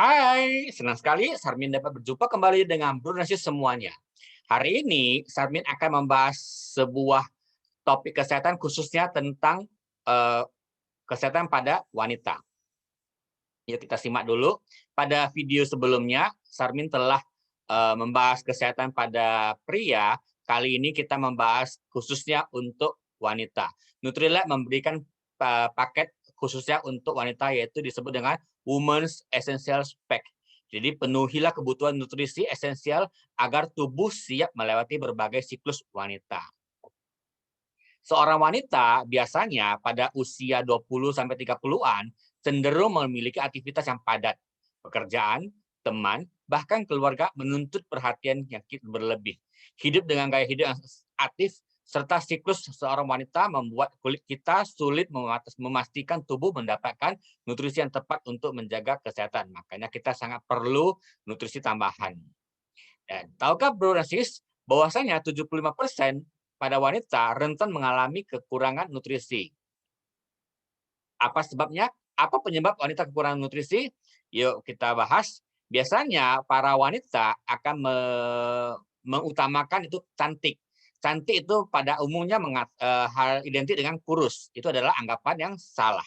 Hai, senang sekali Sarmin dapat berjumpa kembali dengan Bro Nasis semuanya. Hari ini Sarmin akan membahas sebuah topik kesehatan khususnya tentang eh, kesehatan pada wanita. Yuk kita simak dulu. Pada video sebelumnya, Sarmin telah membahas kesehatan pada pria. Kali ini kita membahas khususnya untuk wanita. Nutrilite memberikan paket khususnya untuk wanita, yaitu disebut dengan Women's Essential Pack. Jadi penuhilah kebutuhan nutrisi esensial agar tubuh siap melewati berbagai siklus wanita. Seorang wanita biasanya pada usia 20-30-an cenderung memiliki aktivitas yang padat. Pekerjaan, teman, bahkan keluarga menuntut perhatian yang berlebih. Hidup dengan gaya hidup yang aktif serta siklus seorang wanita membuat kulit kita sulit memastikan tubuh mendapatkan nutrisi yang tepat untuk menjaga kesehatan. Makanya kita sangat perlu nutrisi tambahan. Dan tahukah Bro Narsis bahwasanya 75% pada wanita rentan mengalami kekurangan nutrisi. Apa sebabnya? Apa penyebab wanita kekurangan nutrisi? Yuk kita bahas. Biasanya para wanita akan mengutamakan itu cantik. Cantik itu pada umumnya hal identik dengan kurus. Itu adalah anggapan yang salah.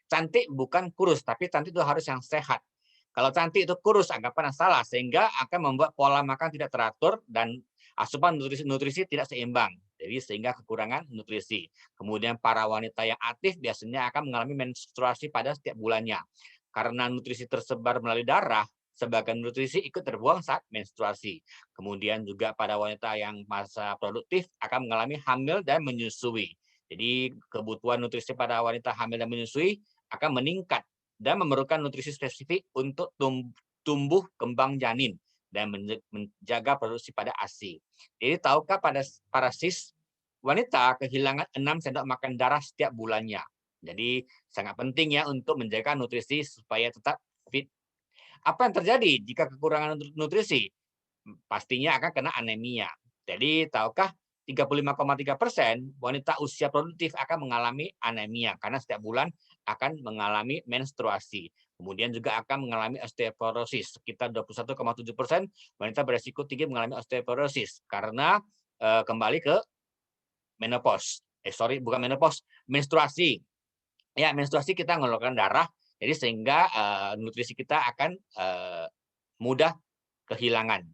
Cantik bukan kurus, tapi cantik itu harus yang sehat. Kalau cantik itu kurus, anggapan yang salah, sehingga akan membuat pola makan tidak teratur dan asupan nutrisi tidak seimbang. Jadi sehingga kekurangan nutrisi. Kemudian para wanita yang aktif biasanya akan mengalami menstruasi pada setiap bulannya. Karena nutrisi tersebar melalui darah, sebagian nutrisi ikut terbuang saat menstruasi. Kemudian juga pada wanita yang masa produktif akan mengalami hamil dan menyusui. Jadi kebutuhan nutrisi pada wanita hamil dan menyusui akan meningkat dan memerlukan nutrisi spesifik untuk tumbuh kembang janin dan menjaga produksi pada ASI. Jadi tahukah pada para sis, wanita kehilangan 6 sendok makan darah setiap bulannya. Jadi sangat penting ya untuk menjaga nutrisi supaya tetap fit. Apa yang terjadi jika kekurangan nutrisi? Pastinya akan kena anemia. Jadi tahukah 35,3% wanita usia produktif akan mengalami anemia karena setiap bulan akan mengalami menstruasi. Kemudian juga akan mengalami osteoporosis. Sekitar 21,7% wanita beresiko tinggi mengalami osteoporosis karena kembali ke menopause. Bukan menopause, menstruasi. Ya, menstruasi kita mengeluarkan darah, jadi sehingga nutrisi kita akan mudah kehilangan.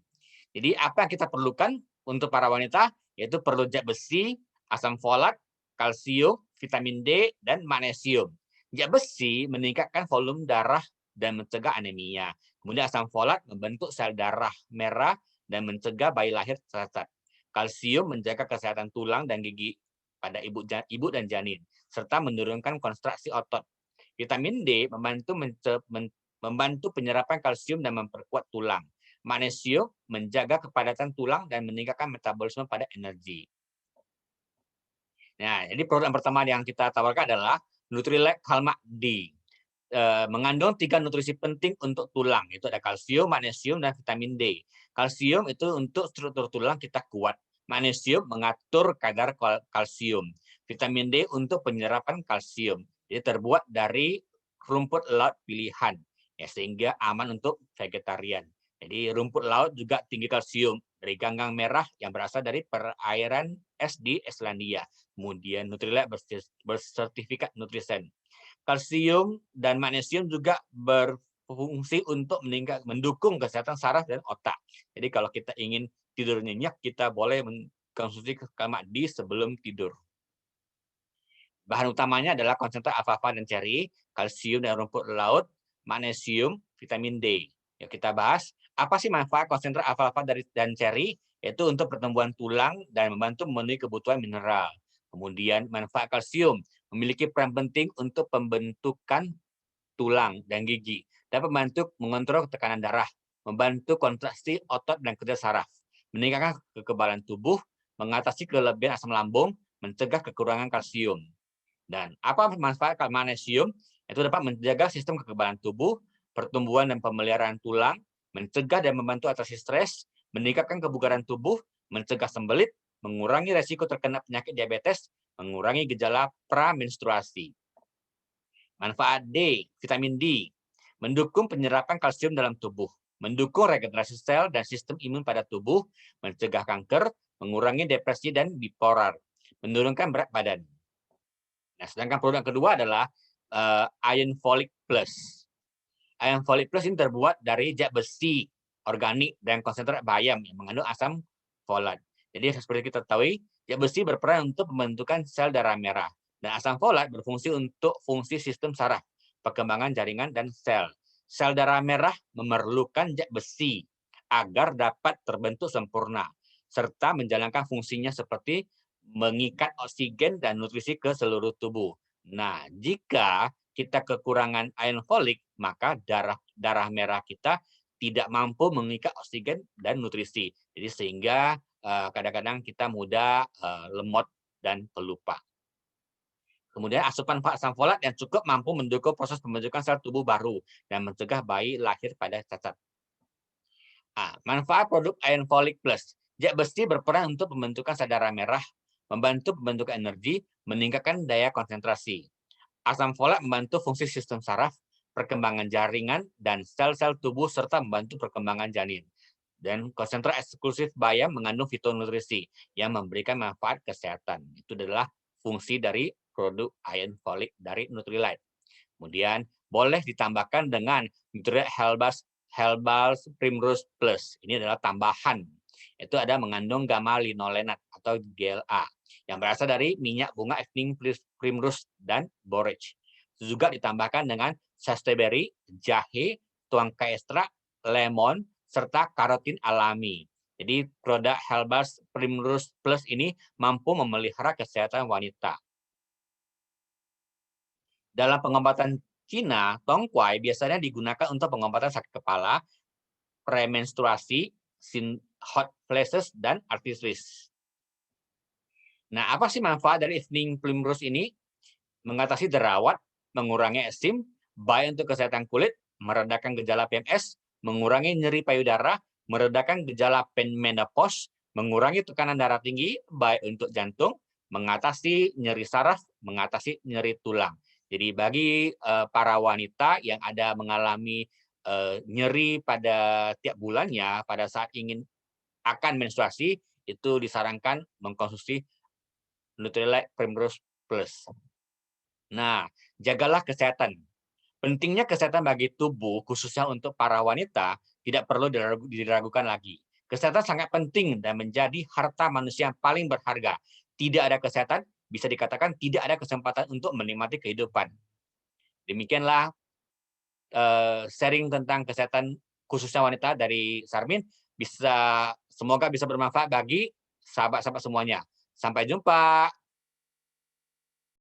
Jadi apa yang kita perlukan untuk para wanita, yaitu perlu zat besi, asam folat, kalsium, vitamin D, dan magnesium. Zat besi meningkatkan volume darah dan mencegah anemia. Kemudian asam folat membentuk sel darah merah dan mencegah bayi lahir cacat. Kalsium menjaga kesehatan tulang dan gigi pada ibu dan janin, serta menurunkan kontraksi otot. Vitamin D membantu penyerapan kalsium dan memperkuat tulang. Magnesium menjaga kepadatan tulang dan meningkatkan metabolisme pada energi. Nah, jadi produk yang pertama yang kita tawarkan adalah Nutrilite Calmat D. Mengandung 3 nutrisi penting untuk tulang, itu ada kalsium, magnesium, dan vitamin D. Kalsium itu untuk struktur tulang kita kuat. Magnesium mengatur kadar kalsium. Vitamin D untuk penyerapan kalsium. Jadi terbuat dari rumput laut pilihan, ya, sehingga aman untuk vegetarian. Jadi rumput laut juga tinggi kalsium dari ganggang merah yang berasal dari perairan es di Islandia. Kemudian Nutrilite bersertifikat Nutrisen. Kalsium dan magnesium juga berfungsi untuk mendukung kesehatan saraf dan otak. Jadi kalau kita ingin tidur nyenyak, kita boleh mengkonsumsi Calmat D sebelum tidur. Bahan utamanya adalah konsentrat alfalfa dan ceri, kalsium dan rumput laut, magnesium, vitamin D. Yuk kita bahas, apa sih manfaat konsentrat alfalfa dan ceri? Yaitu untuk pertumbuhan tulang dan membantu memenuhi kebutuhan mineral. Kemudian manfaat kalsium, memiliki peran penting untuk pembentukan tulang dan gigi, dan membantu mengontrol tekanan darah, membantu kontraksi otot dan kerja saraf, meningkatkan kekebalan tubuh, mengatasi kelebihan asam lambung, mencegah kekurangan kalsium. Dan apa manfaat magnesium? Itu dapat menjaga sistem kekebalan tubuh, pertumbuhan dan pemeliharaan tulang, mencegah dan membantu atasi stres, meningkatkan kebugaran tubuh, mencegah sembelit, mengurangi resiko terkena penyakit diabetes, mengurangi gejala pramenstruasi. Manfaat D, vitamin D, mendukung penyerapan kalsium dalam tubuh, mendukung regenerasi sel dan sistem imun pada tubuh, mencegah kanker, mengurangi depresi dan bipolar, menurunkan berat badan. Nah, sedangkan produk kedua adalah Iron Folic Plus. Iron Folic Plus ini terbuat dari zat besi organik dan konsentrat bayam yang mengandung asam folat. Jadi seperti kita ketahui, zat besi berperan untuk pembentukan sel darah merah dan asam folat berfungsi untuk fungsi sistem saraf, perkembangan jaringan dan sel. Sel darah merah memerlukan zat besi agar dapat terbentuk sempurna serta menjalankan fungsinya seperti mengikat oksigen dan nutrisi ke seluruh tubuh. Nah, jika kita kekurangan iron folic, maka darah merah kita tidak mampu mengikat oksigen dan nutrisi. Jadi sehingga kadang-kadang kita mudah lemot dan pelupa. Kemudian asupan asam folat yang cukup mampu mendukung proses pembentukan sel tubuh baru dan mencegah bayi lahir pada cacat. Manfaat produk Iron Folic Plus. Zat besi berperan untuk pembentukan sel darah merah, membantu pembentukan energi, meningkatkan daya konsentrasi. Asam folat membantu fungsi sistem saraf, perkembangan jaringan, dan sel-sel tubuh, serta membantu perkembangan janin. Dan konsentrat eksklusif bayam mengandung fitonutrisi yang memberikan manfaat kesehatan. Itu adalah fungsi dari produk Iron Folic dari Nutrilite. Kemudian boleh ditambahkan dengan Nutrilite Herbal Primrose Plus. Ini adalah tambahan. Itu ada mengandung gamma linolenat atau GLA yang berasal dari minyak bunga evening primrose dan borage. Juga ditambahkan dengan sasteberry, jahe, tuangkai ekstrak, lemon, serta karotin alami. Jadi produk Herbal Primrose Plus ini mampu memelihara kesehatan wanita. Dalam pengobatan Cina, tongkwai biasanya digunakan untuk pengobatan sakit kepala, premenstruasi, hot flashes, dan arthritis. Nah, apa sih manfaat dari evening primrose ini? Mengatasi jerawat, mengurangi eksim, baik untuk kesehatan kulit, meredakan gejala PMS, mengurangi nyeri payudara, meredakan gejala menopause, mengurangi tekanan darah tinggi, baik untuk jantung, mengatasi nyeri saraf, mengatasi nyeri tulang. Jadi bagi para wanita yang ada mengalami nyeri pada tiap bulannya, pada saat ingin akan menstruasi, itu disarankan mengkonsumsi Nutrilite Primrose Plus. Nah, jagalah kesehatan. Pentingnya kesehatan bagi tubuh, khususnya untuk para wanita, tidak perlu diragukan lagi. Kesehatan sangat penting dan menjadi harta manusia yang paling berharga. Tidak ada kesehatan, bisa dikatakan tidak ada kesempatan untuk menikmati kehidupan. Demikianlah sharing tentang kesehatan khususnya wanita dari Sarmin. Semoga bisa bermanfaat bagi sahabat-sahabat semuanya. Sampai jumpa.